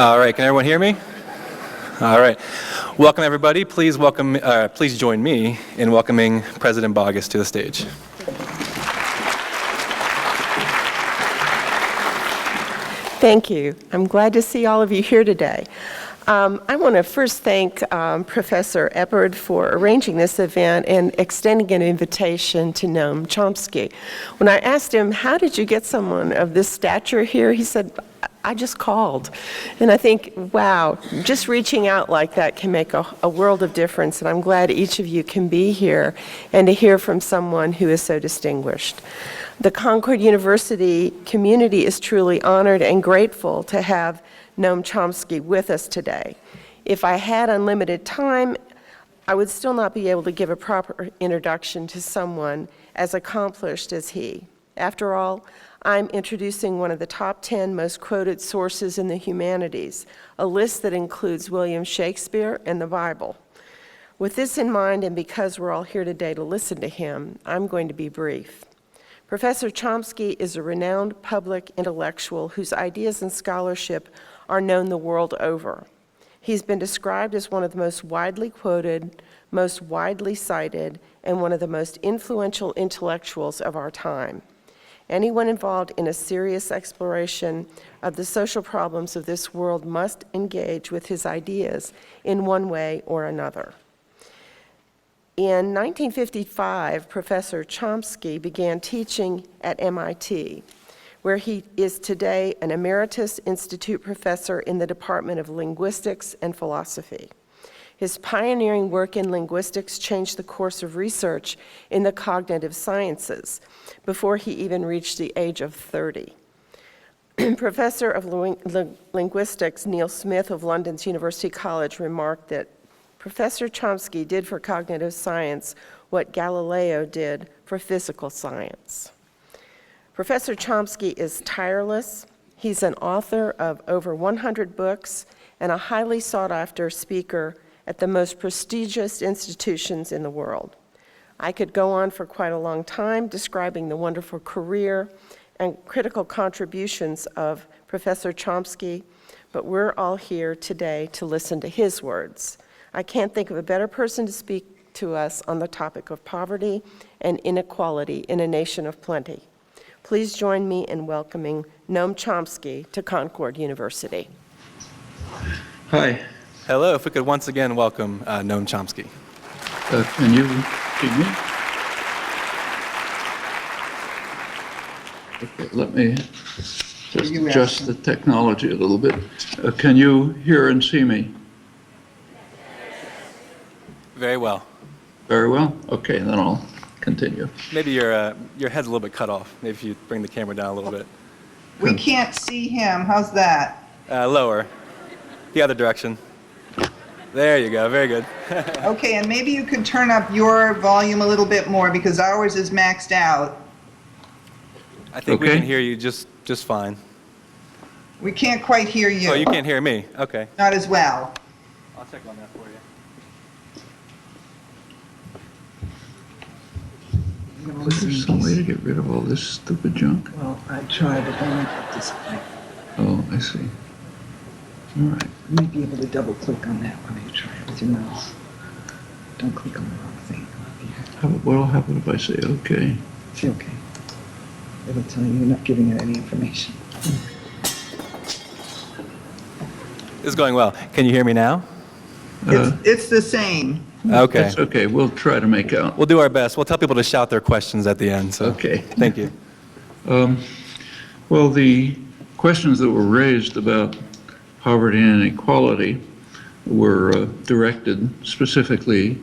All right, can everyone hear me? All right. Welcome, everybody. Please join me in welcoming President Boggess to the stage. Thank you. I'm glad to see all of you here today. I want to first thank Professor Eppard for arranging this event and extending an invitation to Noam Chomsky. When I asked him, how did you get someone of this stature here? He said, I just called. And I think, wow, just reaching out like that can make a world of difference. And I'm glad each of you can be here and to hear from someone who is so distinguished. The Concord University community is truly honored and grateful to have Noam Chomsky with us today. If I had unlimited time, I would still not be able to give a proper introduction to someone as accomplished as he. After all, I'm introducing one of the top 10 most quoted sources in the humanities, a list that includes William Shakespeare and the Bible. With this in mind, and because we're all here today to listen to him, I'm going to be brief. Professor Chomsky is a renowned public intellectual whose ideas and scholarship are known the world over. He's been described as one of the most widely quoted, most widely cited, and one of the most influential intellectuals of our time. Anyone involved in a serious exploration of the social problems of this world must engage with his ideas in one way or another. In 1955, Professor Chomsky began teaching at MIT, where he is today an Emeritus Institute Professor in the Department of Linguistics and Philosophy. His pioneering work in linguistics changed the course of research in the cognitive sciences before he even reached the age of 30. Professor of Linguistics Neil Smith of London's University College remarked that Professor Chomsky did for cognitive science what Galileo did for physical science. Professor Chomsky is tireless. He's an author of over 100 books and a highly sought-after speaker at the most prestigious institutions in the world. I could go on for quite a long time describing the wonderful career and critical contributions of Professor Chomsky, but we're all here today to listen to his words. I can't think of a better person to speak to us on the topic of poverty and inequality in a nation of plenty. Please join me in welcoming Noam Chomsky to Concord University. Hi. Hello, if we could once again welcome Noam Chomsky. Can you hear me? Okay, let me just adjust the technology a little bit. Can you hear and see me? Very well. Very well? Okay, then I'll continue. Maybe your head's a little bit cut off. Maybe if you bring the camera down a little bit. We can't see him. How's that? Lower. The other direction. There you go. Very good. Okay, and maybe you could turn up your volume a little bit more because ours is maxed out. I think we can hear you just fine. We can't quite hear you. Oh, you can't hear me? Okay. Not as well. I'll check on that for you. Is there some way to get rid of all this stupid junk? Well, I tried, but then I put this away. Oh, I see. All right. You might be able to double click on that when you try it with your mouse. Don't click on the wrong thing. What'll happen if I say okay? It's okay. It'll tell you you're not giving it any information. This is going well. Can you hear me now? It's the same. Okay. That's okay. We'll try to make out. We'll do our best. We'll tell people to shout their questions at the end. So. Okay. Thank you. Well, the questions that were raised about poverty and inequality were directed specifically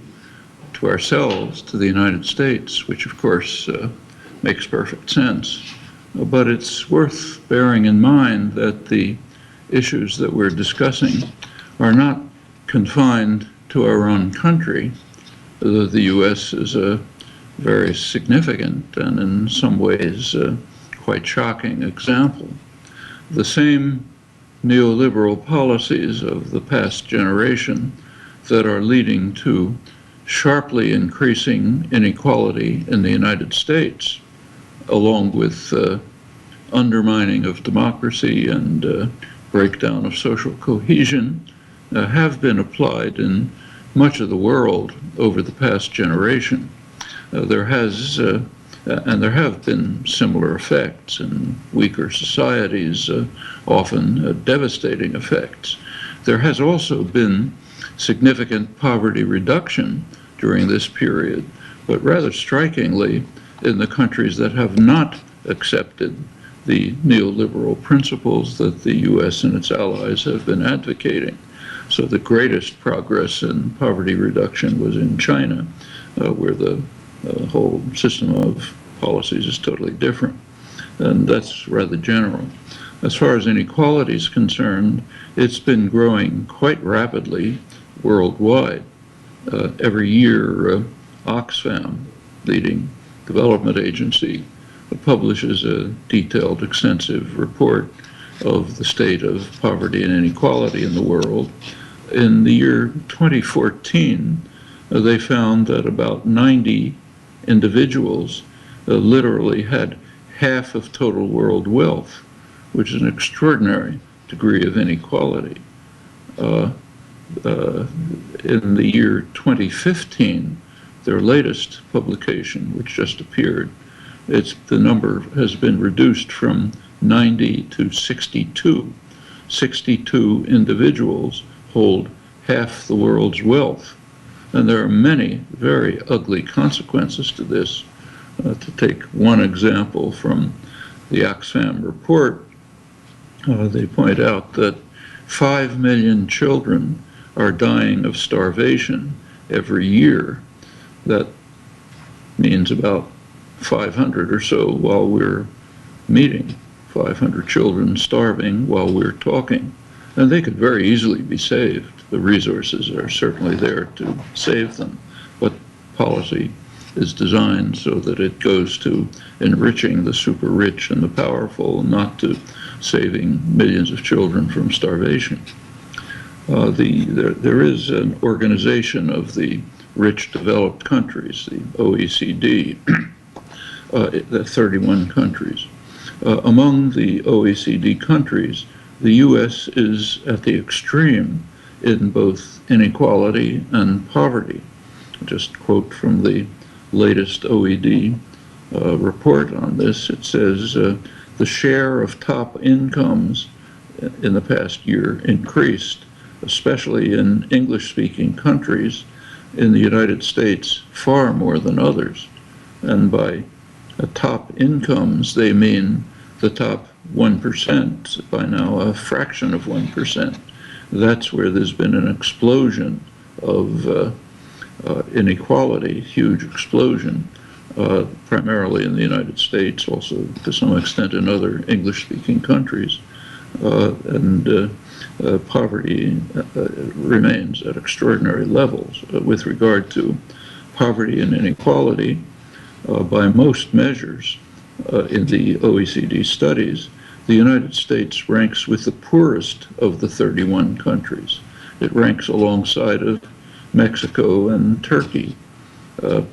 to ourselves, to the United States, which of course makes perfect sense. But it's worth bearing in mind that the issues that we're discussing are not confined to our own country. The U.S. is a very significant and in some ways quite shocking example. The same neoliberal policies of the past generation that are leading to sharply increasing inequality in the United States, along with undermining of democracy and breakdown of social cohesion have been applied in much of the world over the past generation. There have been similar effects in weaker societies, often devastating effects. There has also been significant poverty reduction during this period, but rather strikingly, in the countries that have not accepted the neoliberal principles that the U.S. and its allies have been advocating. So the greatest progress in poverty reduction was in China, where the whole system of policies is totally different. And that's rather general. As far as inequality is concerned, it's been growing quite rapidly worldwide. Every year, Oxfam, leading development agency, publishes a detailed, extensive report of the state of poverty and inequality in the world. In the year 2014, they found that about 90 individuals literally had half of total world wealth, which is an extraordinary degree of inequality. In the year 2015, their latest publication, which just appeared, the number has been reduced from 90 to 62. 62 individuals hold half the world's wealth. And there are many very ugly consequences to this. To take one example from the Oxfam report, they point out that 5 million children are dying of starvation every year. That means about 500 or so while we're meeting, 500 children starving while we're talking. And they could very easily be saved. The resources are certainly there to save them, but policy is designed so that it goes to enriching the super rich and the powerful, not to saving millions of children from starvation. There is an organization of the rich developed countries, the OECD, the 31 countries. Among the OECD countries, the U.S. is at the extreme in both inequality and poverty. Just quote from the latest OECD report on this. It says the share of top incomes in the past year increased, especially in English-speaking countries. In the United States, far more than others. And by top incomes, they mean the top 1%, by now a fraction of 1%. That's where there's been an explosion of inequality, huge explosion, primarily in the United States, also to some extent in other English-speaking countries. Poverty remains at extraordinary levels. With regard to poverty and inequality, by most measures in the OECD studies, the United States ranks with the poorest of the 31 countries. It ranks alongside of Mexico and Turkey.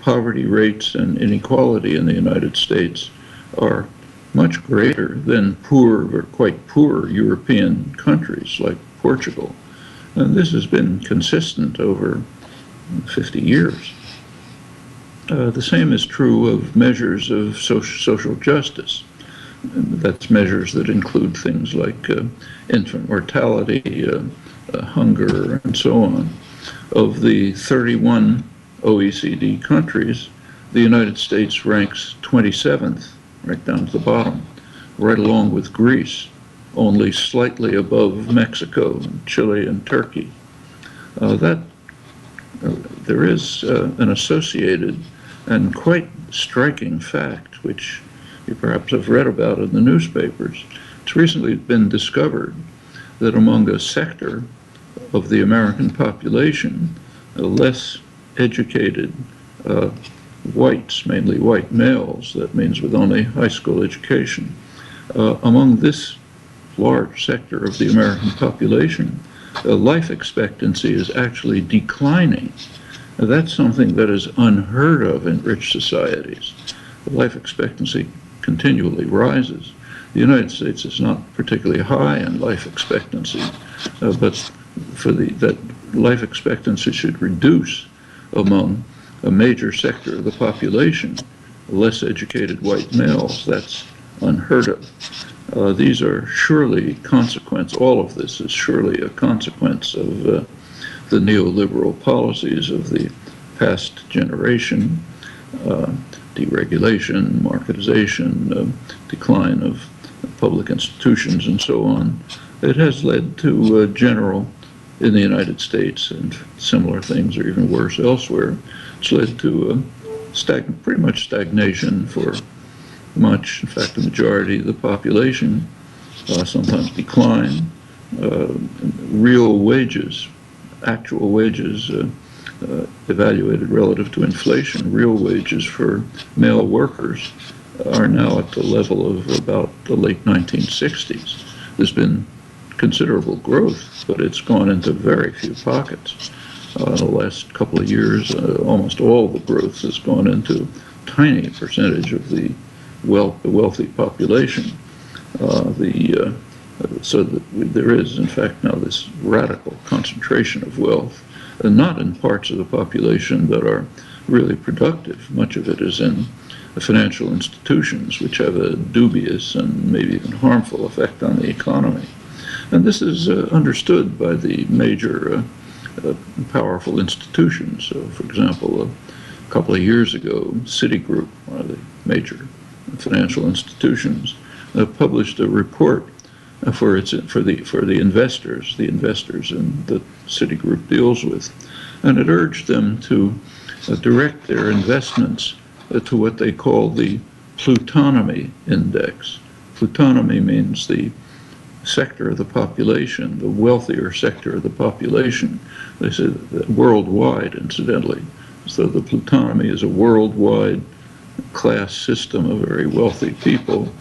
Poverty rates and inequality in the United States are much greater than poor or quite poor European countries like Portugal. And this has been consistent over 50 years. The same is true of measures of social justice. That's measures that include things like infant mortality, hunger, and so on. Of the 31 OECD countries, the United States ranks 27th, right down to the bottom, right along with Greece, only slightly above Mexico, Chile, and Turkey. There is an associated and quite striking fact, which you perhaps have read about in the newspapers. It's recently been discovered that among a sector of the American population, less educated whites, mainly white males, that means with only high school education, among this large sector of the American population, life expectancy is actually declining. Now, that's something that is unheard of in rich societies. The life expectancy continually rises. The United States is not particularly high in life expectancy, but that life expectancy should reduce among a major sector of the population, less educated white males. That's unheard of. These are surely all of this is surely a consequence of the neoliberal policies of the past generation, deregulation, marketization, decline of public institutions, and so on. It has led to general, in the United States, and similar things are even worse elsewhere. It's led to pretty much stagnation for much, in fact, the majority of the population, sometimes decline. Real wages, actual wages, evaluated relative to inflation, real wages for male workers are now at the level of about the late 1960s. There's been considerable growth, but it's gone into very few pockets. In the last couple of years, almost all the growth has gone into a tiny percentage of the wealthy population. So that there is, in fact, now this radical concentration of wealth, and not in parts of the population that are really productive. Much of it is in the financial institutions, which have a dubious and maybe even harmful effect on the economy. And this is understood by the major powerful institutions. So, for example, a couple of years ago, Citigroup, one of the major financial institutions, published a report for the investors in that Citigroup deals with, and it urged them to direct their investments to what they call the plutonomy index. Plutonomy means the sector of the population, the wealthier sector of the population. They say that worldwide, incidentally. So the plutonomy is a worldwide class system of very wealthy people.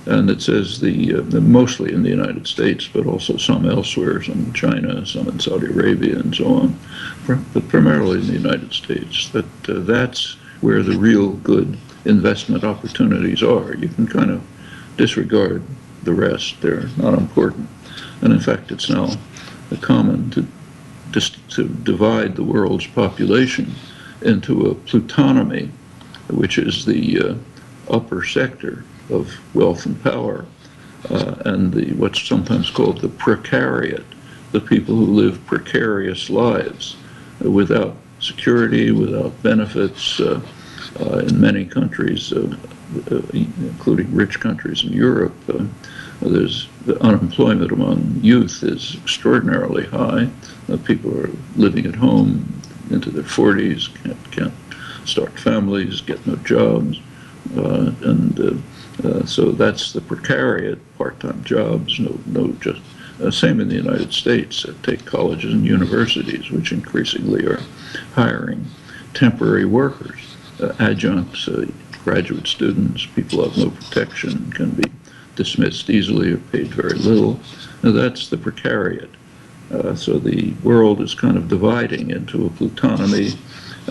And it says mostly in the United States, but also some elsewhere, some in China, some in Saudi Arabia, and so on, but primarily in the United States, that's where the real good investment opportunities are. You can kind of disregard the rest. They're not important. And in fact, it's now common to divide the world's population into a plutonomy, which is the upper sector of wealth and power, and what's sometimes called the precariat, the people who live precarious lives without security, without benefits. In many countries, including rich countries in Europe, there's the unemployment among youth is extraordinarily high. People are living at home into their 40s, can't start families, get no jobs, so that's the precariat, part-time jobs, same in the United States. Take colleges and universities, which increasingly are hiring temporary workers, adjuncts, graduate students, people have no protection, can be dismissed easily or paid very little. Now that's the precariat. So the world is kind of dividing into a plutonomy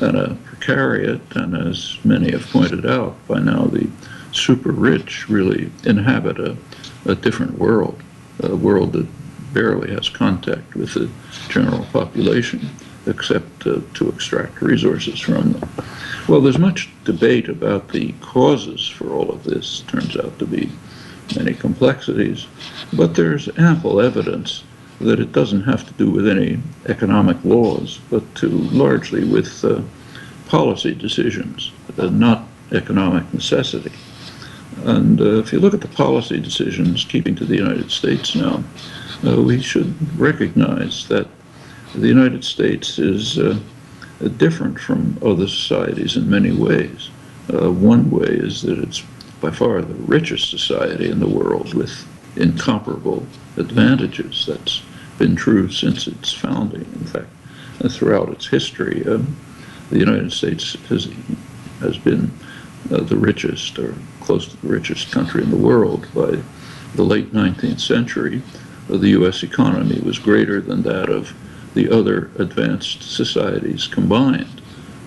and a precariat, and as many have pointed out by now, the super rich really inhabit a different world, a world that barely has contact with the general population except to extract resources from them. Well, there's much debate about the causes for all of this. Turns out to be many complexities, but there's ample evidence that it doesn't have to do with any economic laws, but largely with policy decisions, not economic necessity. And if you look at the policy decisions, keeping to the United States now, we should recognize that the United States is different from other societies in many ways. One way is that it's by far the richest society in the world with incomparable advantages. That's been true since its founding. In fact, throughout its history, the United States has been the richest or close to the richest country in the world. By the late 19th century, the U.S. economy was greater than that of the other advanced societies combined.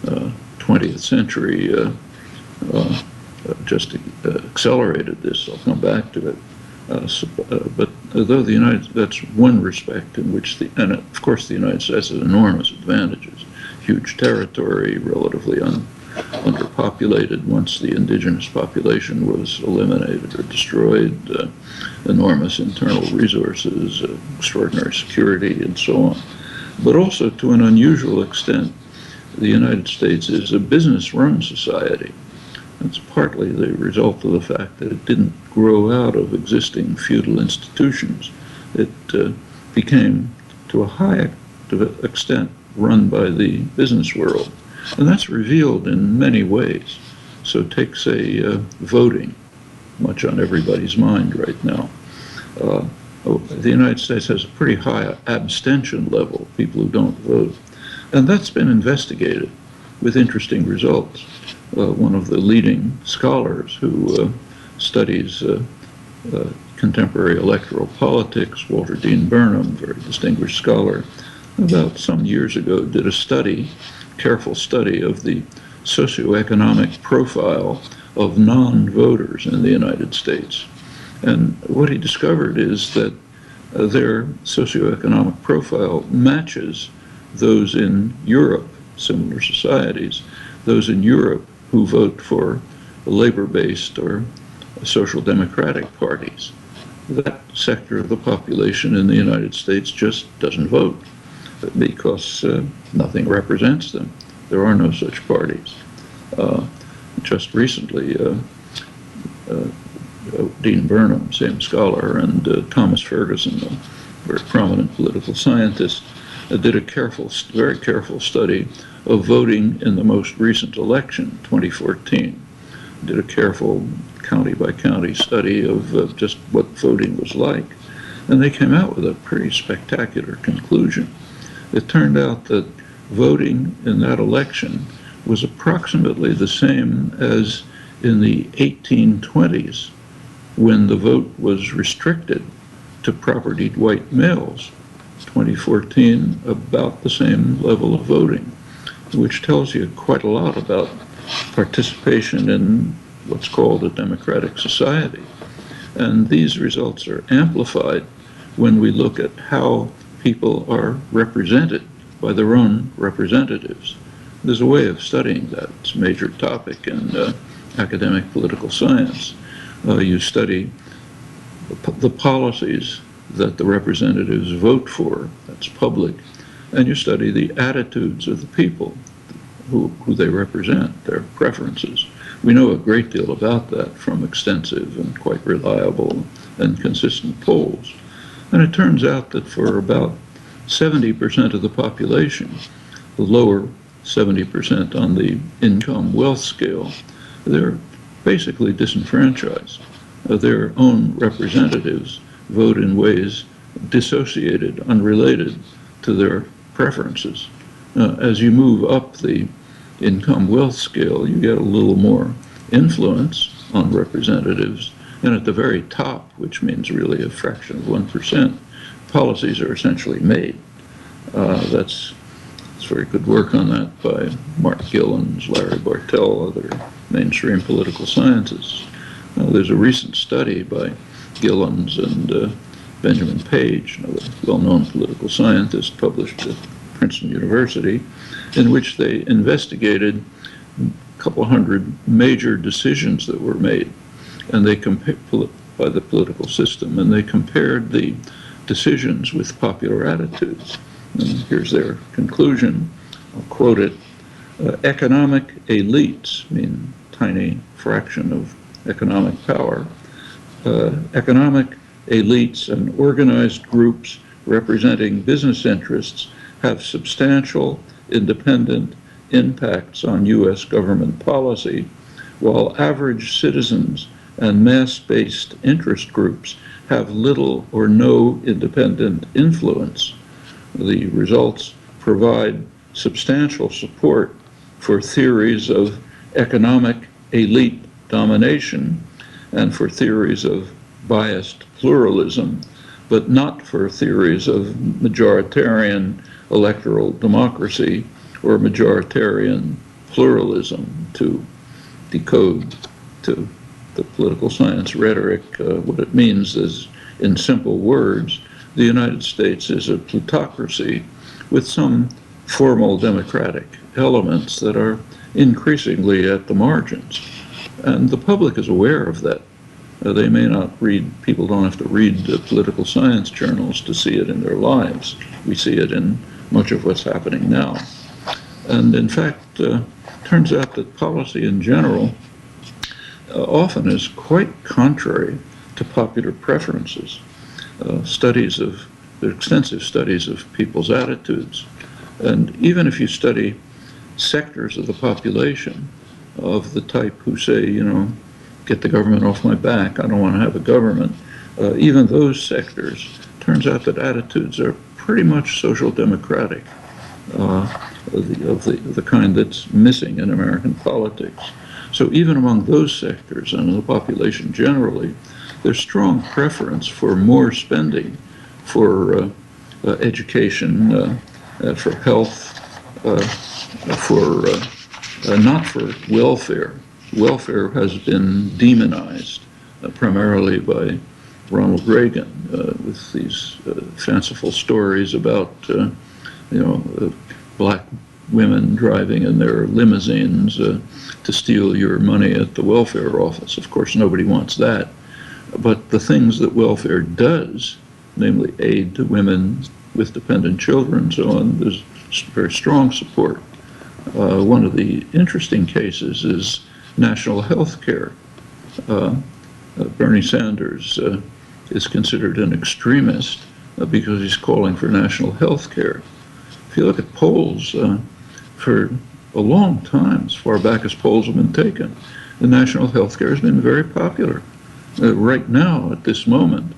20th century, just accelerated this. I'll come back to it. But although that's one respect in which and of course the United States has enormous advantages, huge territory, relatively underpopulated once the indigenous population was eliminated or destroyed, enormous internal resources, extraordinary security, and so on. But also, to an unusual extent, the United States is a business-run society. It's partly the result of the fact that it didn't grow out of existing feudal institutions. It became, to a high extent, run by the business world. And that's revealed in many ways. So take, say, voting, much on everybody's mind right now. The United States has a pretty high abstention level, people who don't vote. And that's been investigated with interesting results. One of the leading scholars who studies contemporary electoral politics, Walter Dean Burnham, very distinguished scholar, about some years ago did a careful study of the socioeconomic profile of non-voters in the United States. And what he discovered is that their socioeconomic profile matches those in Europe, similar societies, those in Europe who vote for labor-based or social democratic parties. That sector of the population in the United States just doesn't vote because nothing represents them. There are no such parties. Just recently, Dean Burnham, same scholar, and Thomas Ferguson, a very prominent political scientist, did a very careful study of voting in the most recent election, 2014. Did a careful county-by-county study of just what voting was like. And they came out with a pretty spectacular conclusion. It turned out that voting in that election was approximately the same as in the 1820s, when the vote was restricted to propertied white males. 2014, about the same level of voting, which tells you quite a lot about participation in what's called a democratic society. And these results are amplified when we look at how people are represented by their own representatives. There's a way of studying that. It's a major topic in academic political science. You study the policies that the representatives vote for, that's public, and you study the attitudes of the people who they represent, their preferences. We know a great deal about that from extensive and quite reliable and consistent polls. And it turns out that for about 70% of the population, the lower 70% on the income wealth scale, they're basically disenfranchised. Their own representatives vote in ways dissociated, unrelated to their preferences. As you move up the income wealth scale, you get a little more influence on representatives. And at the very top, which means really a fraction of 1%, policies are essentially made. That's very good work on that by Mark Gillens, Larry Bartell, other mainstream political scientists. There's a recent study by Gillens and Benjamin Page, another well-known political scientist, published at Princeton University, in which they investigated a couple hundred major decisions that were made, and they by the political system, and they compared the decisions with popular attitudes. And here's their conclusion. I'll quote it. Economic elites, mean tiny fraction of economic power, economic elites and organized groups representing business interests have substantial independent impacts on U.S. government policy, while average citizens and mass-based interest groups have little or no independent influence. The results provide substantial support for theories of economic elite domination and for theories of biased pluralism, but not for theories of majoritarian electoral democracy or majoritarian pluralism, to decode to the political science rhetoric, what it means is, in simple words, the United States is a plutocracy with some formal democratic elements that are increasingly at the margins. And the public is aware of that. They may not read, people don't have to read political science journals to see it in their lives. We see it in much of what's happening now. And in fact, turns out that policy in general often is quite contrary to popular preferences. There are extensive studies of people's attitudes. And even if you study sectors of the population of the type who say, you know, get the government off my back, I don't want to have a government, even those sectors, turns out that attitudes are pretty much social democratic, of the kind that's missing in American politics. So even among those sectors and in the population generally, there's strong preference for more spending for education, for health, not for welfare. Welfare has been demonized primarily by Ronald Reagan with these fanciful stories about, black women driving in their limousines to steal your money at the welfare office. Of course, nobody wants that. But the things that welfare does, namely aid to women with dependent children and so on, there's very strong support. One of the interesting cases is national health care. Bernie Sanders is considered an extremist because he's calling for national health care. If you look at polls, for a long time, as far back as polls have been taken, the national health care has been very popular. Right now, at this moment,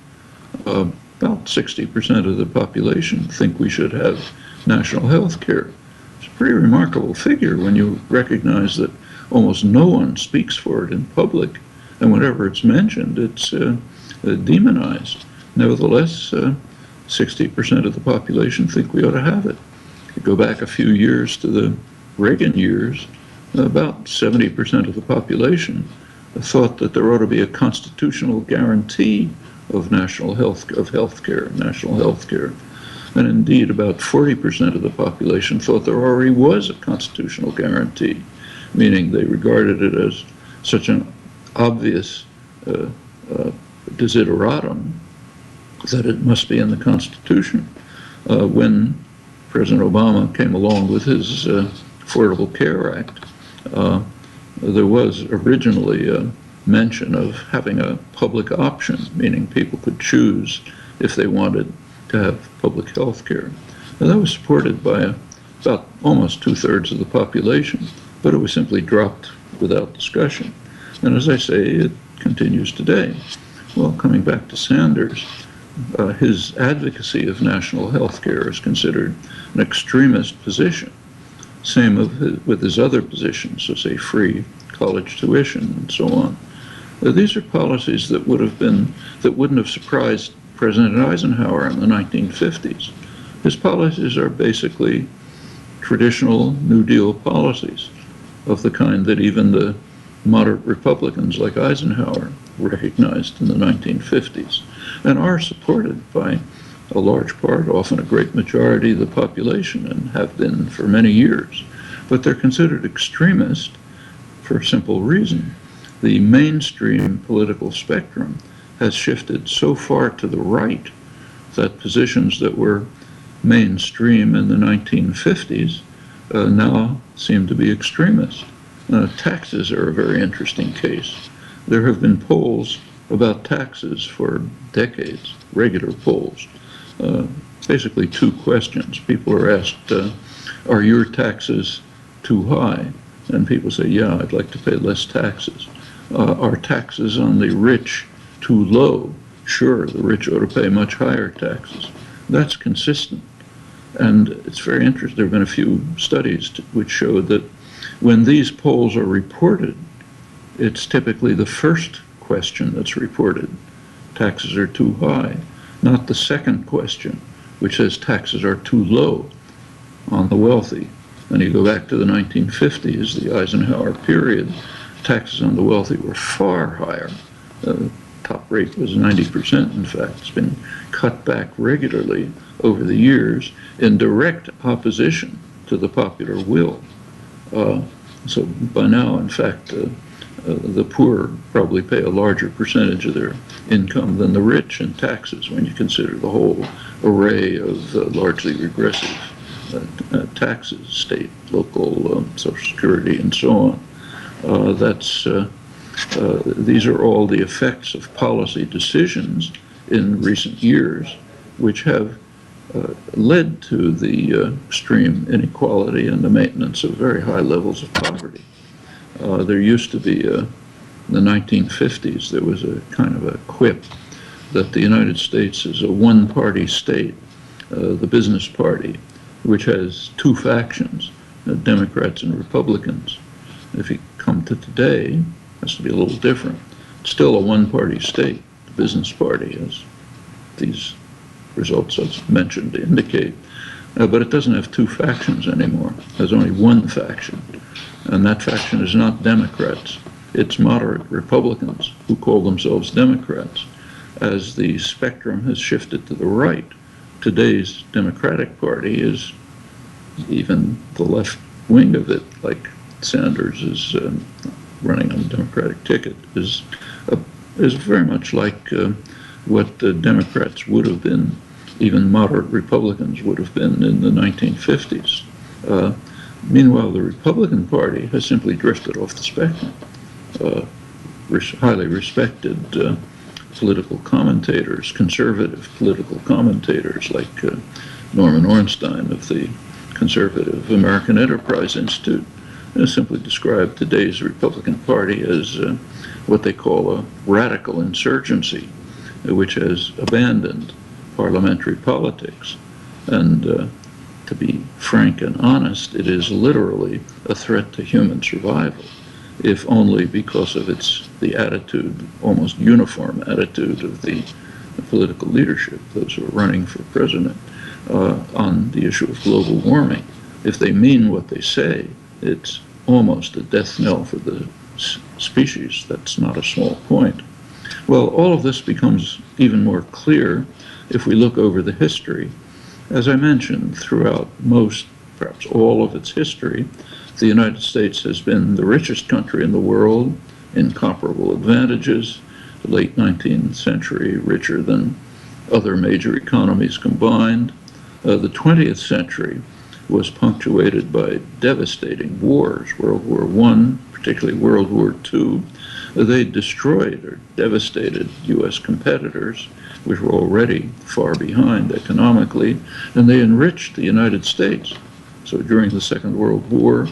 about 60% of the population think we should have national health care. It's a pretty remarkable figure when you recognize that almost no one speaks for it in public, and whenever it's mentioned, it's demonized. Nevertheless, 60% of the population think we ought to have it. If you go back a few years to the Reagan years, about 70% of the population thought that there ought to be a constitutional guarantee of national health care. And indeed, about 40% of the population thought there already was a constitutional guarantee, meaning they regarded it as such an obvious desideratum that it must be in the Constitution. When President Obama came along with his Affordable Care Act, there was originally a mention of having a public option, meaning people could choose if they wanted to have public health care. And that was supported by about almost 2/3 of the population, but it was simply dropped without discussion. And as I say, it continues today. Well, coming back to Sanders, his advocacy of national health care is considered an extremist position. Same with his other positions, so say free college tuition and so on. These are policies that wouldn't have surprised President Eisenhower in the 1950s. His policies are basically traditional New Deal policies of the kind that even the moderate Republicans like Eisenhower recognized in the 1950s and are supported by a large part, often a great majority of the population, and have been for many years. But they're considered extremist for a simple reason. The mainstream political spectrum has shifted so far to the right that positions that were mainstream in the 1950s now seem to be extremist. Taxes are a very interesting case. There have been polls about taxes for decades, regular polls. Basically two questions. People are asked, are your taxes too high? And people say, yeah, I'd like to pay less taxes. Are taxes on the rich too low? Sure, the rich ought to pay much higher taxes. That's consistent. And it's very interesting. There have been a few studies which show that when these polls are reported, it's typically the first question that's reported. Taxes are too high. Not the second question, which says taxes are too low on the wealthy. And you go back to the 1950s, the Eisenhower period, taxes on the wealthy were far higher. Top rate was 90%, in fact. It's been cut back regularly over the years in direct opposition to the popular will. So by now, in fact, the poor probably pay a larger percentage of their income than the rich in taxes when you consider the whole array of largely regressive taxes, state, local, Social Security, and so on. These are all the effects of policy decisions in recent years, which have led to the extreme inequality and the maintenance of very high levels of poverty. There used to be, in the 1950s, there was a kind of a quip that the United States is a one-party state, the business party, which has two factions, Democrats and Republicans. If you come to today, it has to be a little different. It's still a one-party state, the business party, as these results as mentioned indicate, but it doesn't have two factions anymore. There's only one faction, and that faction is not Democrats. It's moderate Republicans who call themselves Democrats. As the spectrum has shifted to the right, today's Democratic Party is, even the left wing of it, like Sanders is running on the Democratic ticket, is very much like what the Democrats would have been, even moderate Republicans would have been in the 1950s. Meanwhile, the Republican Party has simply drifted off the spectrum. Highly respected political commentators, conservative political commentators like Norman Ornstein of the conservative American Enterprise Institute simply describe today's Republican Party as what they call a radical insurgency, which has abandoned parliamentary politics. And to be frank and honest, it is literally a threat to human survival, if only because of the attitude, almost uniform attitude of the political leadership, those who are running for president, on the issue of global warming. If they mean what they say, it's almost a death knell for the species. That's not a small point. Well, all of this becomes even more clear if we look over the history. As I mentioned, throughout most, perhaps all of its history, the United States has been the richest country in the world, incomparable advantages, the late 19th century richer than other major economies combined. The 20th century was punctuated by devastating wars, World War I, particularly World War II. They destroyed or devastated U.S. competitors, which were already far behind economically, and they enriched the United States. So during the Second World War,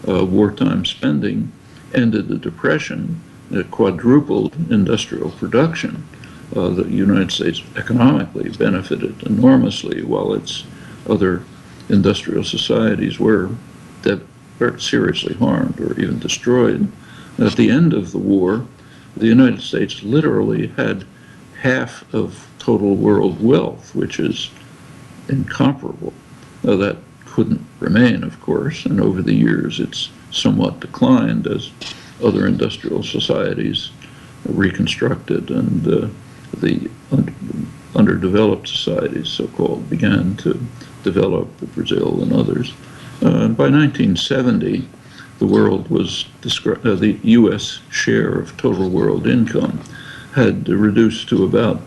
wartime spending ended the Depression. It quadrupled industrial production. The United States economically benefited enormously, while its other industrial societies were very seriously harmed or even destroyed. At the end of the war, the United States literally had half of total world wealth, which is incomparable. Now, that couldn't remain, of course, and over the years it's somewhat declined as other industrial societies reconstructed and the underdeveloped societies, so-called, began to develop, Brazil and others. By 1970, the world was the U.S. share of total world income had reduced to about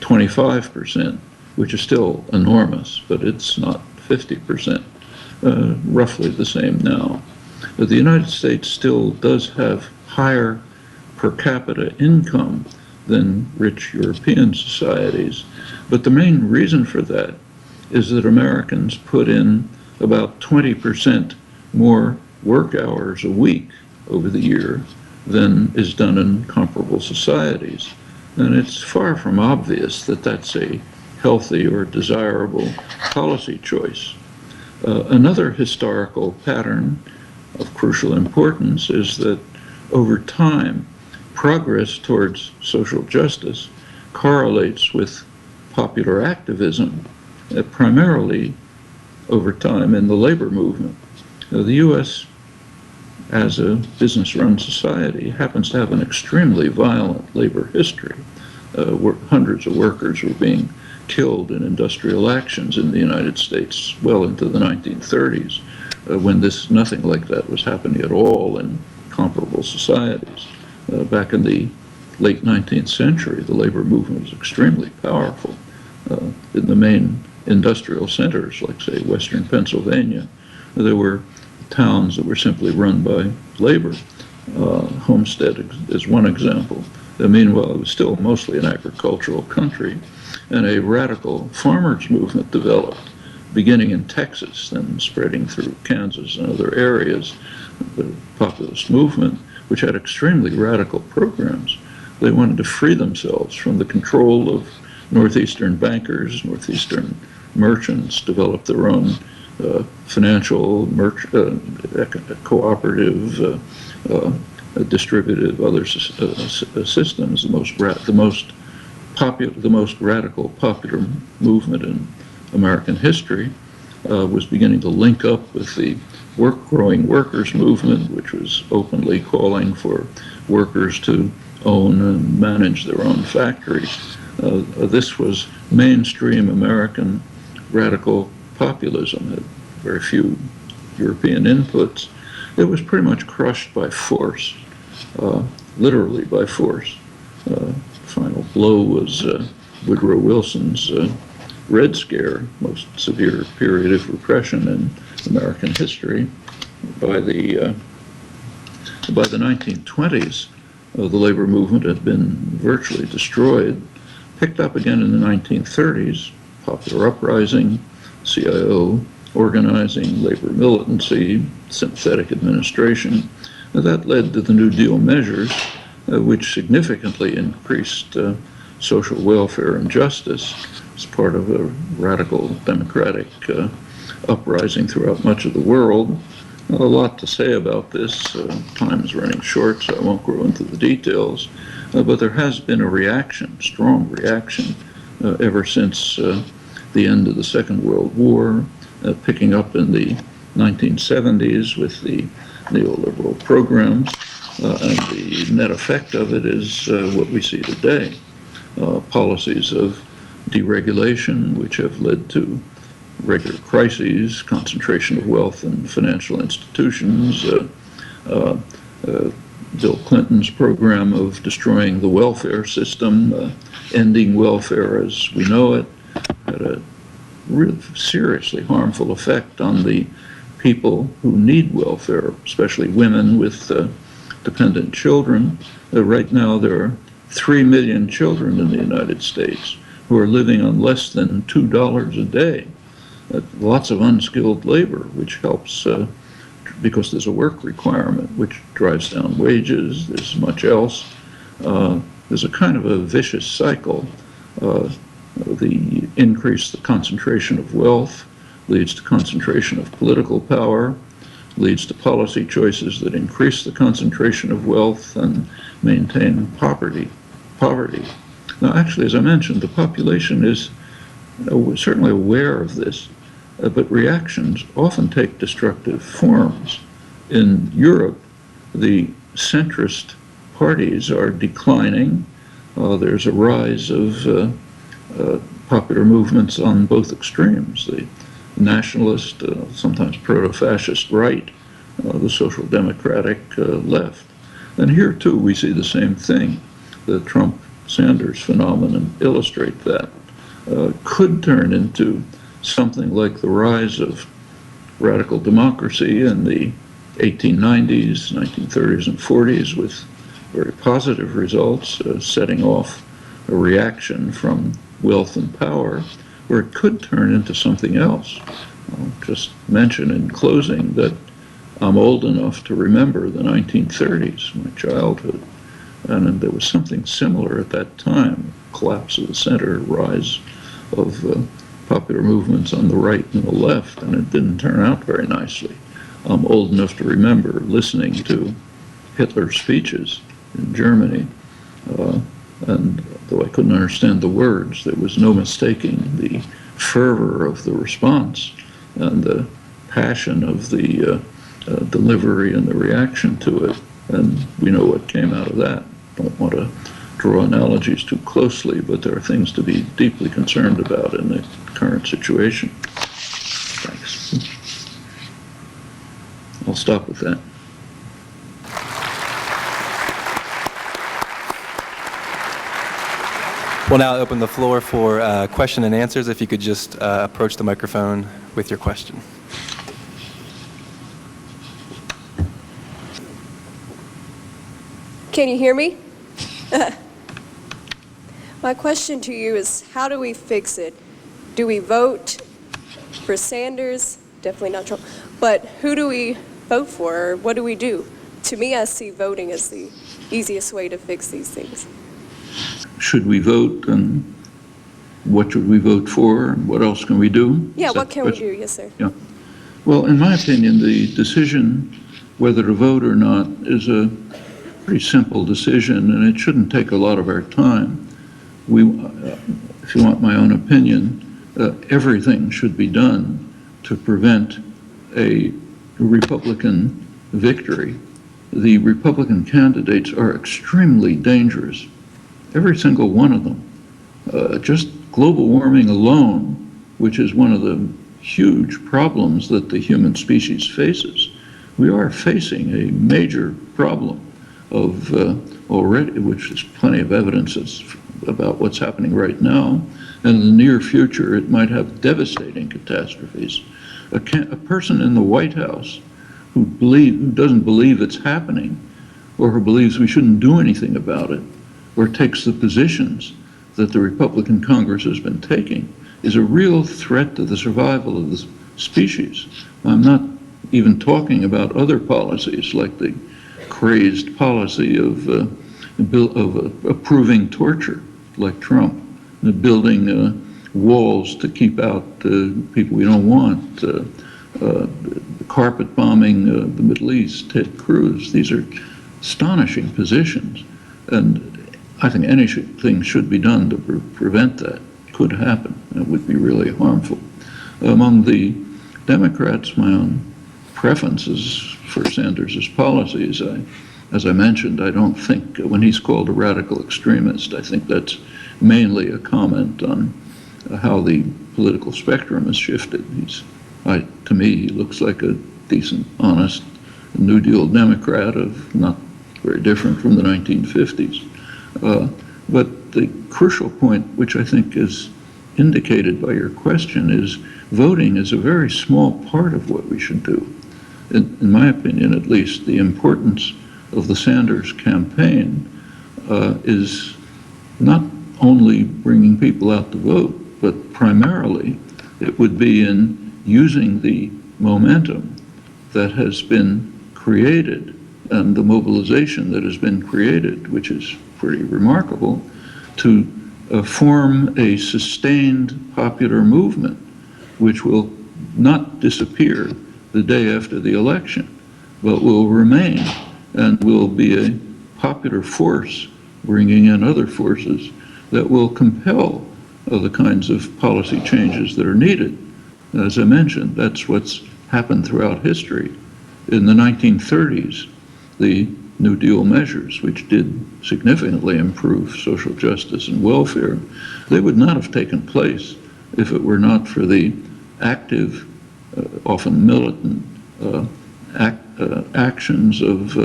25%, which is still enormous, but it's not 50%, roughly the same now. But the United States still does have higher per capita income than rich European societies, but the main reason for that is that Americans put in about 20% more work hours a week over the year than is done in comparable societies. And it's far from obvious that that's a healthy or desirable policy choice. Another historical pattern of crucial importance is that over time, progress towards social justice correlates with popular activism, primarily over time in the labor movement. The U.S. as a business-run society, happens to have an extremely violent labor history. Hundreds of workers were being killed in industrial actions in the United States well into the 1930s, when nothing like that was happening at all in comparable societies. Back in the late 19th century, the labor movement was extremely powerful. In the main industrial centers, like, say, Western Pennsylvania, there were towns that were simply run by labor. Homestead is one example. Meanwhile, it was still mostly an agricultural country, and a radical farmers' movement developed, beginning in Texas, then spreading through Kansas and other areas. The populist movement, which had extremely radical programs. They wanted to free themselves from the control of Northeastern bankers, Northeastern merchants, develop their own financial, cooperative, distributive, other systems. The most radical popular movement in American history was beginning to link up with the growing workers movement, which was openly calling for workers to own and manage their own factories. This was mainstream American radical populism. It had very few European inputs. It was pretty much crushed by force, literally by force. Final blow was Woodrow Wilson's Red Scare, most severe period of repression in American history. By the 1920s, the labor movement had been virtually destroyed, picked up again in the 1930s, popular uprising, CIO organizing, labor militancy, sympathetic administration. That led to the New Deal measures, which significantly increased social welfare and justice as part of a radical democratic uprising throughout much of the world. A lot to say about this. Time is running short, so I won't go into the details. But there has been a reaction, strong reaction, ever since the end of the Second World War, picking up in the 1970s with the neoliberal programs. And the net effect of it is what we see today. Policies of deregulation, which have led to regular crises, concentration of wealth in financial institutions, Bill Clinton's program of destroying the welfare system, ending welfare as we know it, had a really seriously harmful effect on the people who need welfare, especially women with dependent children. Right now there are 3 million children in the United States who are living on less than $2 a day. Lots of unskilled labor, which helps because there's a work requirement, which drives down wages. There's much else. There's a kind of a vicious cycle. The concentration of wealth leads to concentration of political power, leads to policy choices that increase the concentration of wealth and maintain poverty. Now, actually, as I mentioned, the population is certainly aware of this, but reactions often take destructive forms. In Europe, the centrist parties are declining. There's a rise of popular movements on both extremes, the nationalist, sometimes proto-fascist right, the social democratic left. And here, too, we see the same thing. The Trump-Sanders phenomenon illustrate that. Could turn into something like the rise of radical democracy in the 1890s, 1930s, and 40s with very positive results, setting off a reaction from wealth and power, or it could turn into something else. I'll just mention in closing that I'm old enough to remember the 1930s, my childhood, and there was something similar at that time, collapse of the center, rise of popular movements on the right and the left, and it didn't turn out very nicely. I'm old enough to remember listening to Hitler's speeches in Germany, and though I couldn't understand the words, there was no mistaking the fervor of the response and the passion of the delivery and the reaction to it. And we know what came out of that. Don't want to draw analogies too closely, but there are things to be deeply concerned about in the current situation. Thanks. I'll stop with that. We'll now open the floor for question and answers. If you could just approach the microphone with your question. Can you hear me? My question to you is, how do we fix it? Do we vote for Sanders? Definitely not Trump. But who do we vote for, or what do we do? To me, I see voting as the easiest way to fix these things. Should we vote, and what should we vote for, and what else can we do? Yeah, what can we do? Yes, sir. Yeah. Well, in my opinion, the decision whether to vote or not is a pretty simple decision, and it shouldn't take a lot of our time. If you want my own opinion, everything should be done to prevent a Republican victory. The Republican candidates are extremely dangerous, every single one of them. Just global warming alone, which is one of the huge problems that the human species faces. We are facing a major problem of already, which is plenty of evidence about what's happening right now. And in the near future, it might have devastating catastrophes. A person in the White House who doesn't believe it's happening, or who believes we shouldn't do anything about it, or takes the positions that the Republican Congress has been taking, is a real threat to the survival of the species. I'm not even talking about other policies like the crazed policy of approving torture, like Trump, building walls to keep out people we don't want, carpet bombing the Middle East, Ted Cruz. These are astonishing positions, and I think anything should be done to prevent that. Could happen. It would be really harmful. Among the Democrats, my own preferences for Sanders' policies, as I mentioned, I don't think, when he's called a radical extremist, I think that's mainly a comment on how the political spectrum has shifted. To me, he looks like a decent, honest, New Deal Democrat, not very different from the 1950s. But the crucial point, which I think is indicated by your question, is voting is a very small part of what we should do. In my opinion, at least, the importance of the Sanders campaign is not only bringing people out to vote, but primarily it would be in using the momentum that has been created and the mobilization that has been created, which is pretty remarkable, to form a sustained popular movement which will not disappear the day after the election, but will remain and will be a popular force, bringing in other forces that will compel the kinds of policy changes that are needed. As I mentioned, that's what's happened throughout history. In the 1930s, the New Deal measures, which did significantly improve social justice and welfare, they would not have taken place if it were not for the active, often militant actions of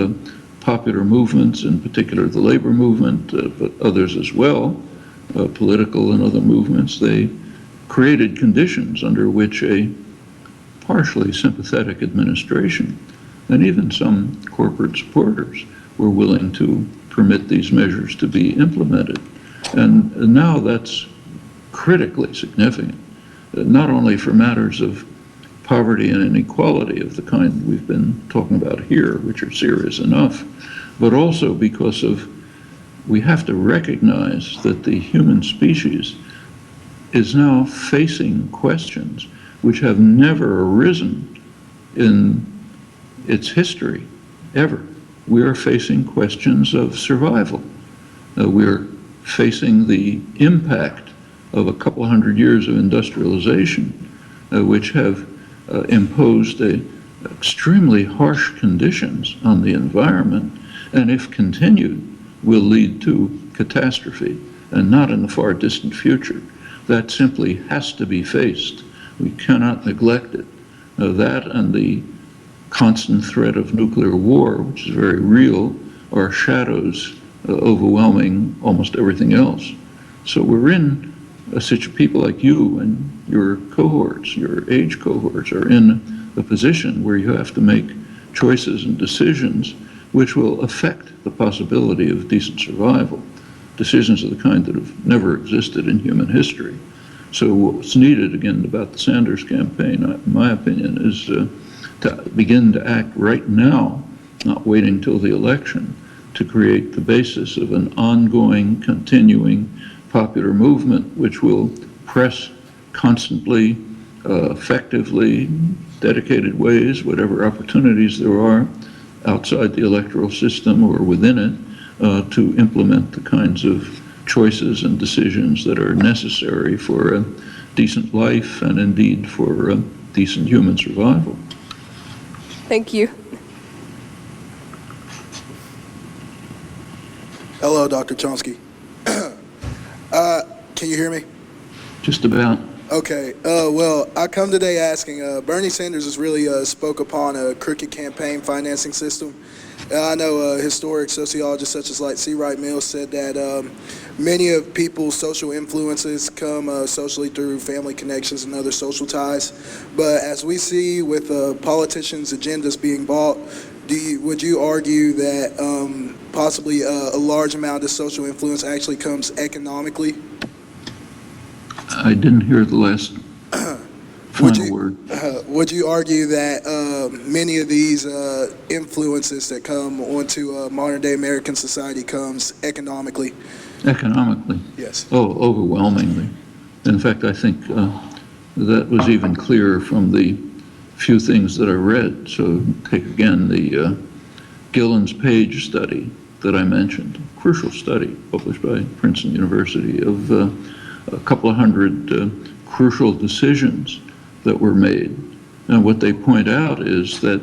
popular movements, in particular the labor movement, but others as well, political and other movements. They created conditions under which a partially sympathetic administration and even some corporate supporters were willing to permit these measures to be implemented. And now that's critically significant, not only for matters of poverty and inequality of the kind we've been talking about here, which are serious enough, but also because we have to recognize that the human species is now facing questions which have never arisen in its history, ever. We are facing questions of survival. We're facing the impact of a couple hundred years of industrialization, which have imposed a extremely harsh conditions on the environment, and if continued, will lead to catastrophe, and not in the far distant future. That simply has to be faced. We cannot neglect it. That and the constant threat of nuclear war, which is very real, are shadows overwhelming almost everything else. So we're in a situation, people like you and your cohorts, your age cohorts, are in a position where you have to make choices and decisions which will affect the possibility of decent survival, decisions of the kind that have never existed in human history. So what's needed, again, about the Sanders campaign, in my opinion, is to begin to act right now, not waiting until the election, to create the basis of an ongoing, continuing popular movement which will press constantly, effectively, dedicated ways, whatever opportunities there are outside the electoral system or within it, to implement the kinds of choices and decisions that are necessary for a decent life and indeed for decent human survival. Thank you. Hello, Dr. Chomsky. Can you hear me? Just about. Okay. Well, I come today asking, Bernie Sanders has really spoke upon a crooked campaign financing system. I know historic sociologists such as like C. Wright Mills said that many of people's social influences come socially through family connections and other social ties. But as we see with politicians' agendas being bought, would you argue that possibly a large amount of social influence actually comes economically? I didn't hear the last final word. Would you argue that many of these influences that come onto modern-day American society comes economically? Economically? Yes. Oh, overwhelmingly. In fact, I think that was even clearer from the few things that I read. So take again the Gillen's Page study that I mentioned, a crucial study published by Princeton University of a couple of hundred crucial decisions that were made. And what they point out is that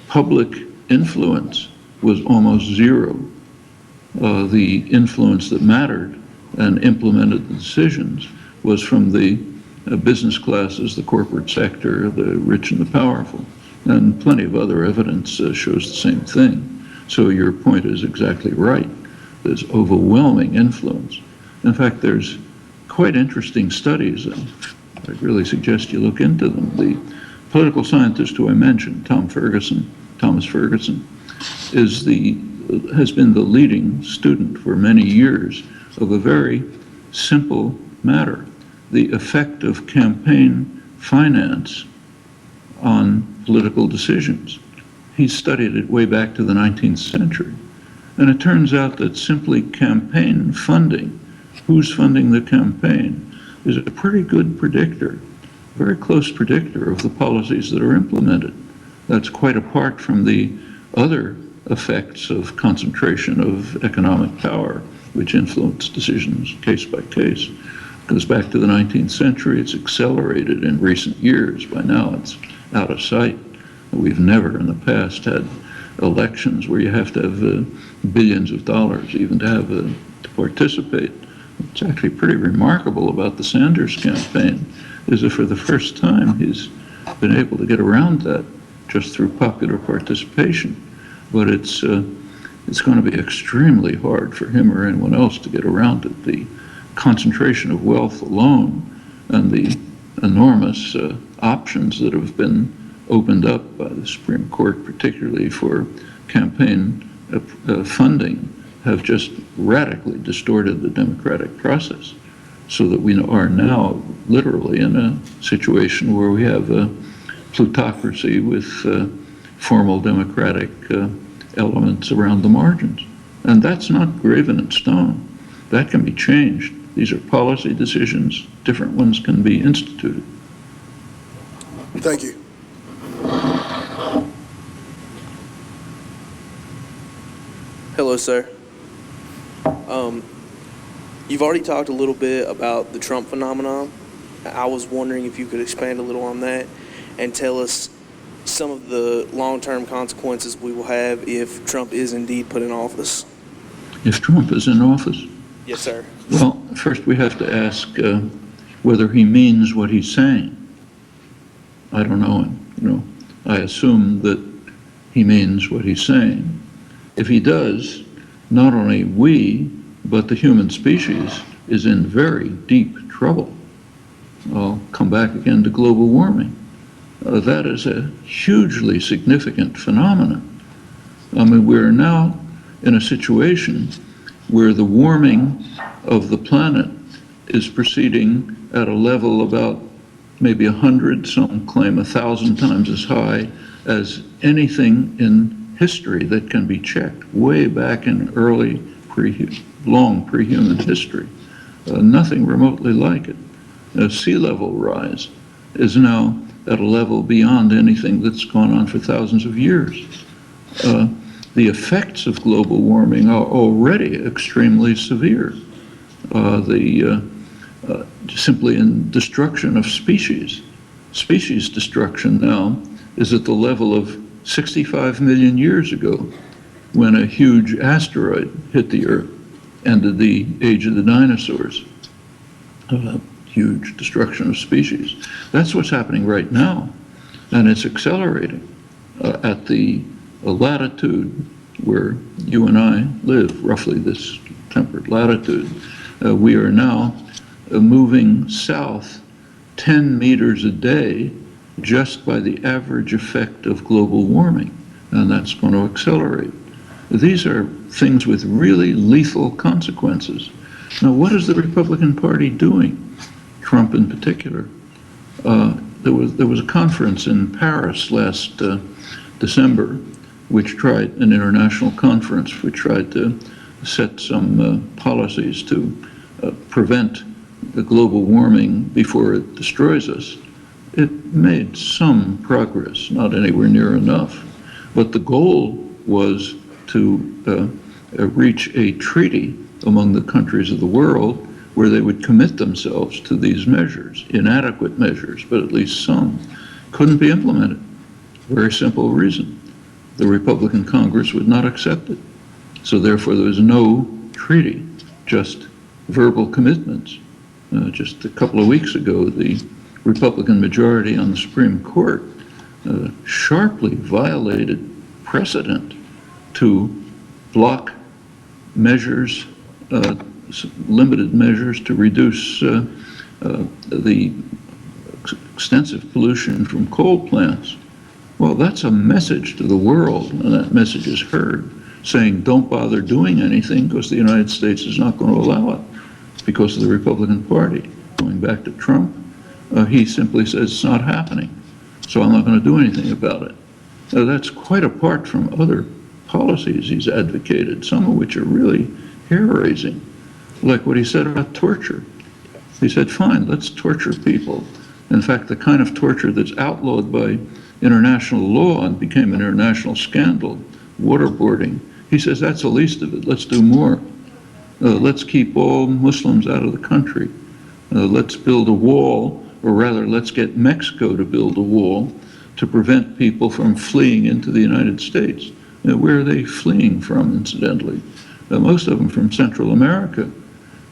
public influence was almost zero. The influence that mattered and implemented the decisions was from the business classes, the corporate sector, the rich and the powerful. And plenty of other evidence shows the same thing. So your point is exactly right. There's overwhelming influence. In fact, there's quite interesting studies, and I really suggest you look into them. The political scientist who I mentioned, Thomas Ferguson, has been the leading student for many years of a very simple matter: the effect of campaign finance on political decisions. He studied it way back to the 19th century. And it turns out that simply campaign funding, who's funding the campaign, is a pretty good predictor, very close predictor of the policies that are implemented. That's quite apart from the other effects of concentration of economic power, which influence decisions case by case. It goes back to the 19th century. It's accelerated in recent years. By now, it's out of sight. We've never in the past had elections where you have to have billions of dollars even to participate. What's actually pretty remarkable about the Sanders campaign is that for the first time he's been able to get around that just through popular participation. But it's going to be extremely hard for him or anyone else to get around it. The concentration of wealth alone and the enormous options that have been opened up by the Supreme Court, particularly for campaign funding, have just radically distorted the democratic process, so that we are now literally in a situation where we have a plutocracy with formal democratic elements around the margins. And that's not graven in stone. That can be changed. These are policy decisions. Different ones can be instituted. Thank you. Hello, sir. You've already talked a little bit about the Trump phenomenon. I was wondering if you could expand a little on that and tell us some of the long-term consequences we will have if Trump is indeed put in office? If Trump is in office? Yes, sir. Well, first we have to ask whether he means what he's saying. I don't know him, I assume that he means what he's saying. If he does, not only we, but the human species is in very deep trouble. I'll come back again to global warming. That is a hugely significant phenomenon. I mean, we're now in a situation where the warming of the planet is proceeding at a level about maybe 100, some claim 1,000 times as high as anything in history that can be checked, way back in early, long pre-human history. Nothing remotely like it. Sea level rise is now at a level beyond anything that's gone on for thousands of years. The effects of global warming are already extremely severe. Simply in destruction of species. Species destruction now is at the level of 65 million years ago, when a huge asteroid hit the Earth, ended the age of the dinosaurs. Huge destruction of species. That's what's happening right now, and it's accelerating. At the latitude where you and I live, roughly this temperate latitude, we are now moving south 10 meters a day just by the average effect of global warming, and that's going to accelerate. These are things with really lethal consequences. Now, what is the Republican Party doing? Trump in particular. There was a conference in Paris last December, which tried, an international conference, which tried to set some policies to prevent the global warming before it destroys us. It made some progress, not anywhere near enough, but the goal was to reach a treaty among the countries of the world where they would commit themselves to these measures, inadequate measures, but at least some. Couldn't be implemented. Very simple reason. The Republican Congress would not accept it. So therefore there was no treaty, just verbal commitments. Just a couple of weeks ago, the Republican majority on the Supreme Court sharply violated precedent to block measures, limited measures to reduce the extensive pollution from coal plants. Well, that's a message to the world, and that message is heard, saying don't bother doing anything because the United States is not going to allow it because of the Republican Party. Going back to Trump, he simply says it's not happening, so I'm not going to do anything about it. That's quite apart from other policies he's advocated, some of which are really hair-raising, like what he said about torture. He said, fine, let's torture people. In fact, the kind of torture that's outlawed by international law and became an international scandal, waterboarding, he says that's the least of it. Let's do more. Let's keep all Muslims out of the country. Let's build a wall, or rather, let's get Mexico to build a wall to prevent people from fleeing into the United States. Where are they fleeing from, incidentally? Most of them from Central America,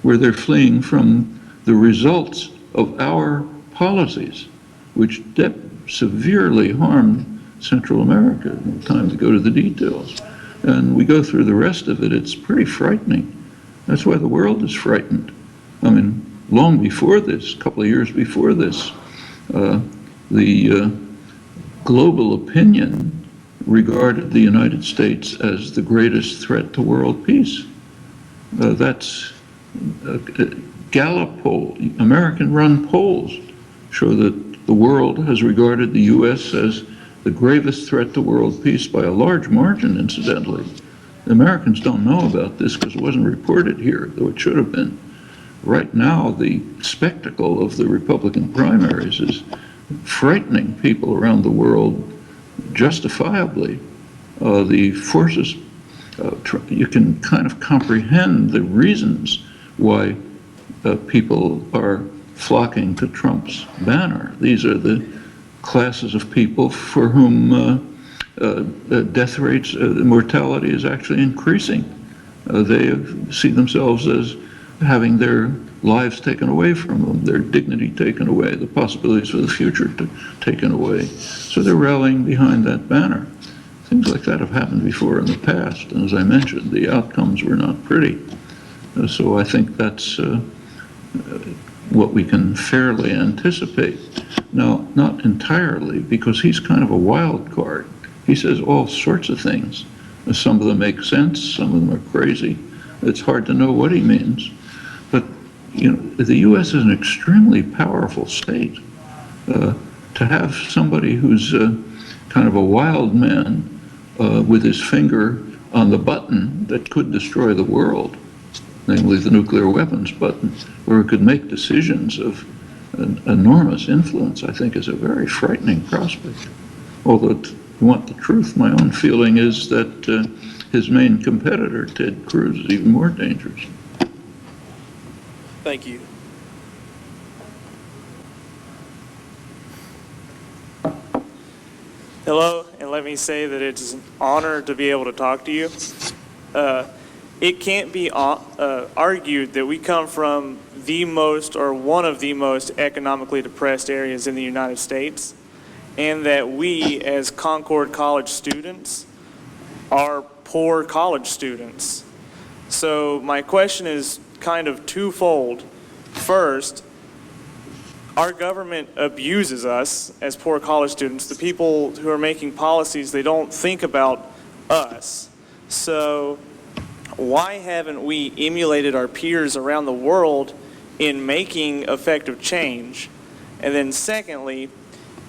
where they're fleeing from the results of our policies, which severely harmed Central America. No time to go to the details. And we go through the rest of it, it's pretty frightening. That's why the world is frightened. I mean, long before this, a couple of years before this, the global opinion regarded the United States as the greatest threat to world peace. That's Gallup poll, American-run polls show that the world has regarded the U.S. as the gravest threat to world peace by a large margin, incidentally. The Americans don't know about this because it wasn't reported here, though it should have been. Right now, the spectacle of the Republican primaries is frightening people around the world justifiably. The forces, you can kind of comprehend the reasons why people are flocking to Trump's banner. These are the classes of people for whom death rates, mortality is actually increasing. They see themselves as having their lives taken away from them, their dignity taken away, the possibilities for the future taken away. So they're rallying behind that banner. Things like that have happened before in the past, and as I mentioned, the outcomes were not pretty. So I think that's what we can fairly anticipate. Now, not entirely, because he's kind of a wild card. He says all sorts of things. Some of them make sense, some of them are crazy. It's hard to know what he means. But, you know, the U.S. is an extremely powerful state. To have somebody who's kind of a wild man with his finger on the button that could destroy the world, namely the nuclear weapons button, where it could make decisions of an enormous influence, I think is a very frightening prospect. Although, if you want the truth, my own feeling is that his main competitor, Ted Cruz, is even more dangerous. Thank you. Hello, and let me say that it's an honor to be able to talk to you. It can't be argued that we come from the most, or one of the most economically depressed areas in the United States, and that we, as Concord College students, are poor college students. So my question is kind of twofold. First, our government abuses us as poor college students. The people who are making policies, they don't think about us. So why haven't we emulated our peers around the world in making effective change? And then secondly,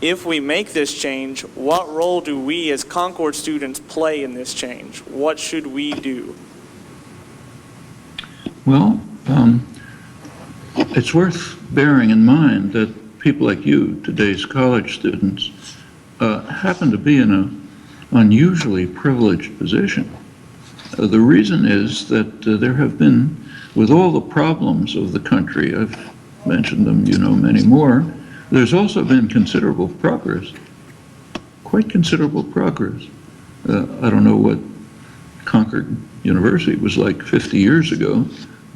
if we make this change, what role do we as Concord students play in this change? What should we do? Well, it's worth bearing in mind that people like you, today's college students, happen to be in an unusually privileged position. The reason is that there have been, with all the problems of the country, I've mentioned them, you know, many more, there's also been considerable progress, quite considerable progress. I don't know what Concord University was like 50 years ago,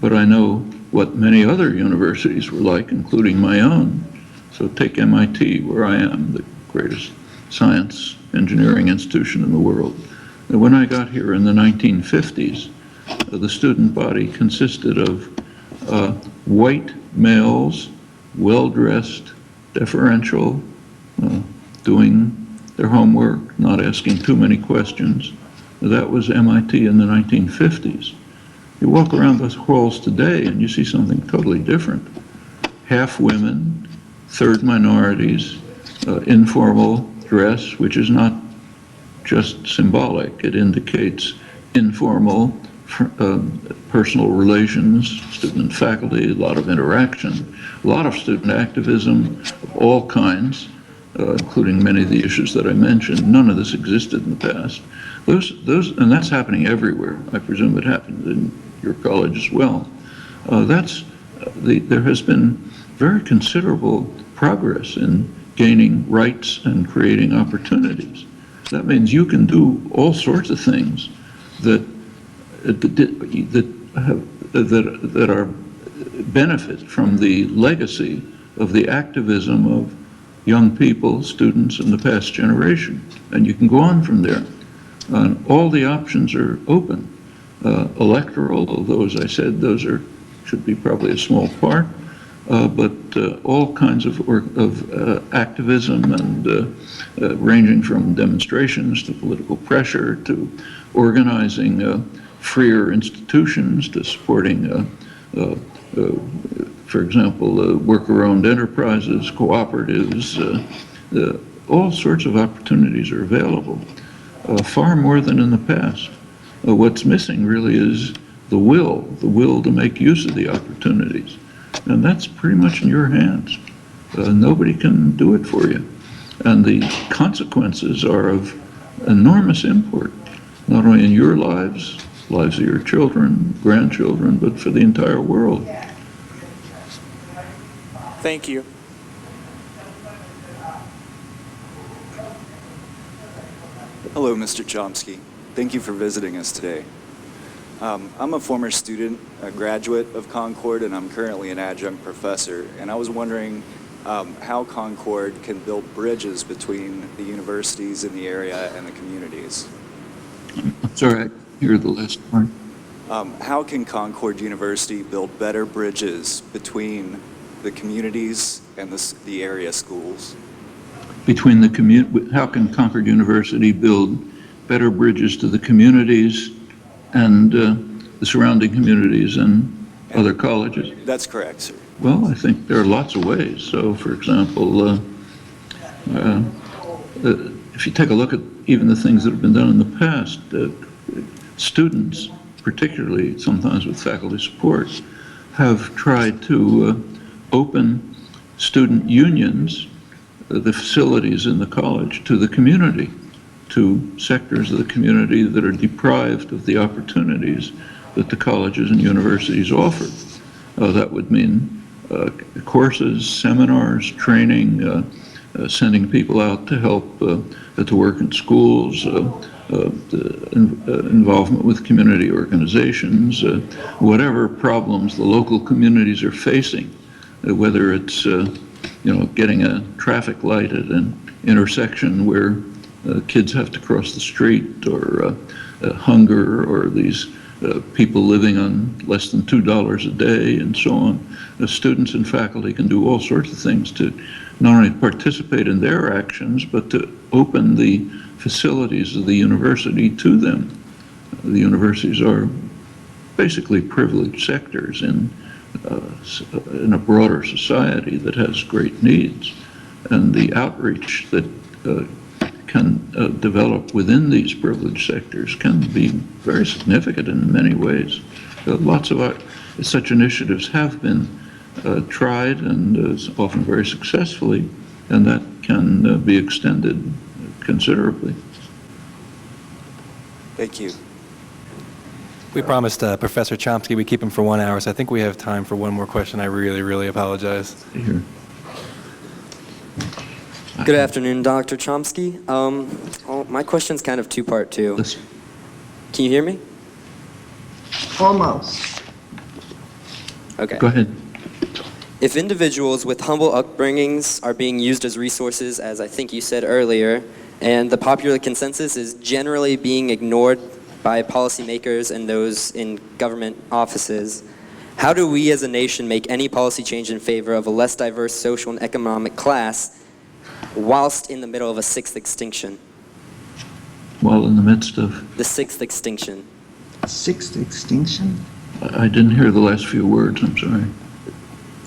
but I know what many other universities were like, including my own. So take MIT, where I am, the greatest science engineering institution in the world. And when I got here in the 1950s, the student body consisted of white males, well-dressed, deferential, doing their homework, not asking too many questions. That was MIT in the 1950s. You walk around the halls today and you see something totally different. Half women, third minorities, informal dress, which is not just symbolic. It indicates informal personal relations, student and faculty, a lot of interaction, a lot of student activism of all kinds, including many of the issues that I mentioned. None of this existed in the past. And that's happening everywhere. I presume it happened in your college as well. There has been very considerable progress in gaining rights and creating opportunities. That means you can do all sorts of things that are benefit from the legacy of the activism of young people, students in the past generation, and you can go on from there. All the options are open. Electoral, although as I said, those should be probably a small part, but all kinds of activism and ranging from demonstrations to political pressure to organizing freer institutions to supporting, for example, worker-owned enterprises, cooperatives, all sorts of opportunities are available, far more than in the past. What's missing really is the will to make use of the opportunities. And that's pretty much in your hands. Nobody can do it for you. And the consequences are of enormous import, not only in your lives of your children, grandchildren, but for the entire world. Thank you. Hello, Mr. Chomsky. Thank you for visiting us today. I'm a former student, a graduate of Concord, and I'm currently an adjunct professor. And I was wondering how Concord can build bridges between the universities in the area and the communities. I'm sorry, I hear the last part. How can Concord University build better bridges between the communities and the area schools? Between how can Concord University build better bridges to the communities and the surrounding communities and other colleges? That's correct, sir. Well, I think there are lots of ways. So, for example, if you take a look at even the things that have been done in the past, students, particularly sometimes with faculty support, have tried to open student unions, the facilities in the college, to the community, to sectors of the community that are deprived of the opportunities that the colleges and universities offer. That would mean courses, seminars, training, sending people out to help to work in schools, involvement with community organizations, whatever problems the local communities are facing, whether it's getting a traffic light at an intersection where kids have to cross the street, or hunger, or these people living on less than $2 a day, and so on. The students and faculty can do all sorts of things to not only participate in their actions, but to open the facilities of the university to them. The universities are basically privileged sectors in a broader society that has great needs, and the outreach that can develop within these privileged sectors can be very significant in many ways. Lots of such initiatives have been tried, and often very successfully, and that can be extended considerably. Thank you. We promised Professor Chomsky we'd keep him for 1 hour, so I think we have time for one more question. I really, really apologize. Here. Good afternoon, Dr. Chomsky. My question's kind of two-part, too. Listen. Can you hear me? Almost. Okay. Go ahead. If individuals with humble upbringings are being used as resources, as I think you said earlier, and the popular consensus is generally being ignored by policymakers and those in government offices, how do we as a nation make any policy change in favor of a less diverse social and economic class whilst in the middle of a sixth extinction? While in the midst of? The sixth extinction. Sixth extinction? I didn't hear the last few words, I'm sorry.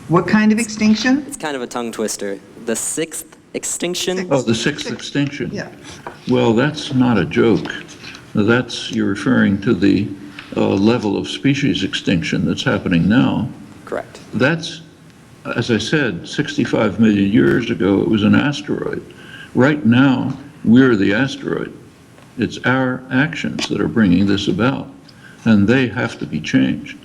What kind of extinction? It's kind of a tongue twister. The sixth extinction? Oh, the sixth extinction. Yeah. Well, that's not a joke. You're referring to the level of species extinction that's happening now. Correct. That's, as I said, 65 million years ago, it was an asteroid. Right now, we're the asteroid. It's our actions that are bringing this about, and they have to be changed.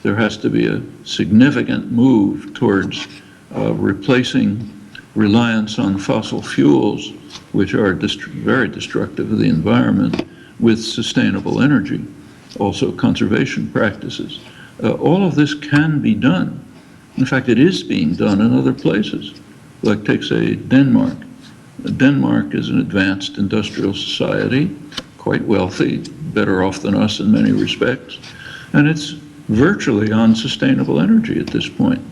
There has to be a significant move towards replacing reliance on fossil fuels, which are very destructive of the environment, with sustainable energy, also conservation practices. All of this can be done. In fact, it is being done in other places. Like, take, say, Denmark. Denmark is an advanced industrial society, quite wealthy, better off than us in many respects, and it's virtually on sustainable energy at this point.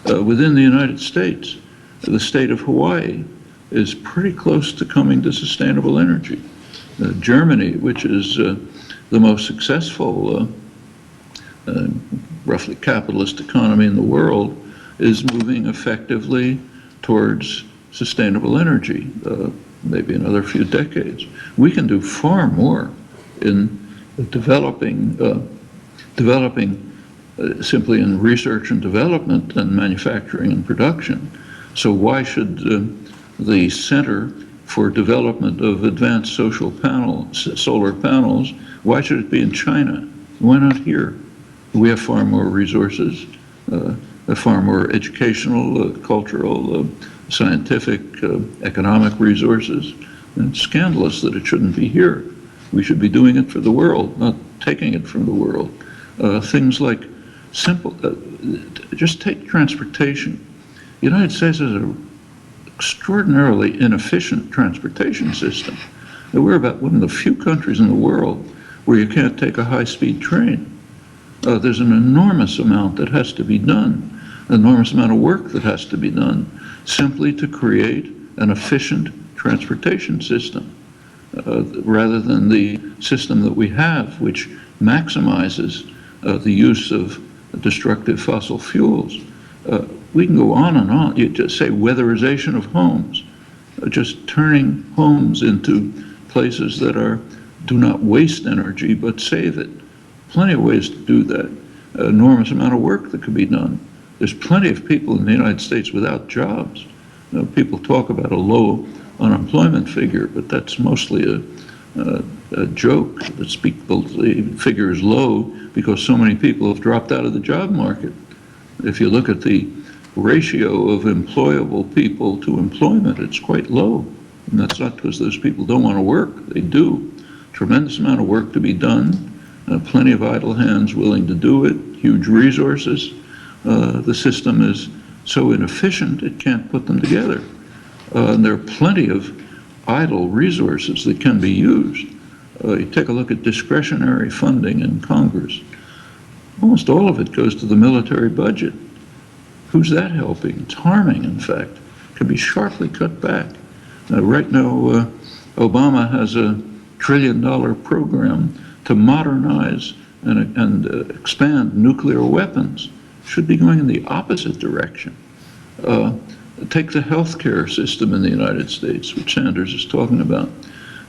Within the United States, the state of Hawaii is pretty close to coming to sustainable energy. Germany, which is the most successful roughly capitalist economy in the world, is moving effectively towards sustainable energy, maybe another few decades. We can do far more in developing simply in research and development and manufacturing and production. So why should the Center for Development of Advanced Solar Panels, why should it be in China? Why not here? We have far more resources, far more educational, cultural, scientific, economic resources And it's scandalous that it shouldn't be here. We should be doing it for the world, not taking it from the world. Things like simple, just take transportation. The United States has an extraordinarily inefficient transportation system. We're about one of the few countries in the world where you can't take a high-speed train. There's an enormous amount that has to be done, an enormous amount of work that has to be done simply to create an efficient transportation system, rather than the system that we have, which maximizes the use of destructive fossil fuels. We can go on and on. You just say weatherization of homes, just turning homes into places that do not waste energy but save it. Plenty of ways to do that. Enormous amount of work that could be done. There's plenty of people in the United States without jobs. People talk about a low unemployment figure, but that's mostly a joke. The figure is low because so many people have dropped out of the job market. If you look at the ratio of employable people to employment, it's quite low. And that's not because those people don't want to work. They do. Tremendous amount of work to be done. Plenty of idle hands willing to do it. Huge resources. The system is so inefficient it can't put them together. And there are plenty of idle resources that can be used. You take a look at discretionary funding in Congress. Almost all of it goes to the military budget. Who's that helping? It's harming, in fact. It can be sharply cut back. Right now, Obama has a $1 trillion program to modernize and expand nuclear weapons. Should be going in the opposite direction. Take the healthcare system in the United States, which Sanders is talking about.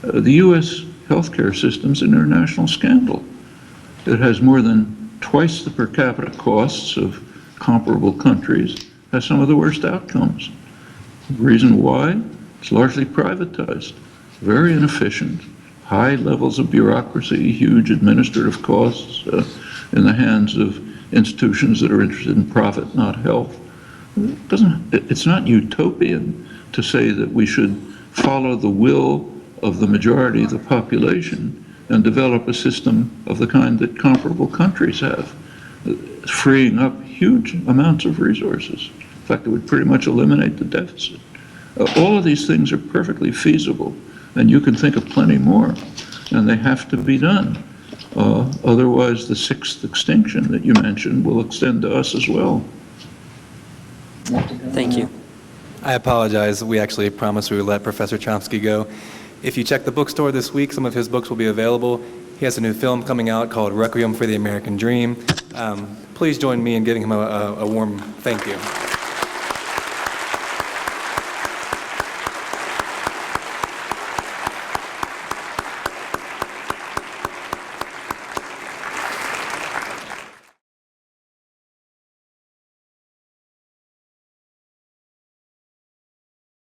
The U.S. healthcare system is an international scandal. It has more than twice the per capita costs of comparable countries, has some of the worst outcomes. The reason why? It's largely privatized, very inefficient, high levels of bureaucracy, huge administrative costs in the hands of institutions that are interested in profit, not health. It's not utopian to say that we should follow the will of the majority of the population and develop a system of the kind that comparable countries have, freeing up huge amounts of resources. In fact, it would pretty much eliminate the deficit. All of these things are perfectly feasible, and you can think of plenty more, and they have to be done. Otherwise, the sixth extinction that you mentioned will extend to us as well. Thank you. I apologize. We actually promised we would let Professor Chomsky go. If you check the bookstore this week, some of his books will be available. He has a new film coming out called Requiem for the American Dream. Please join me in giving him a warm thank you.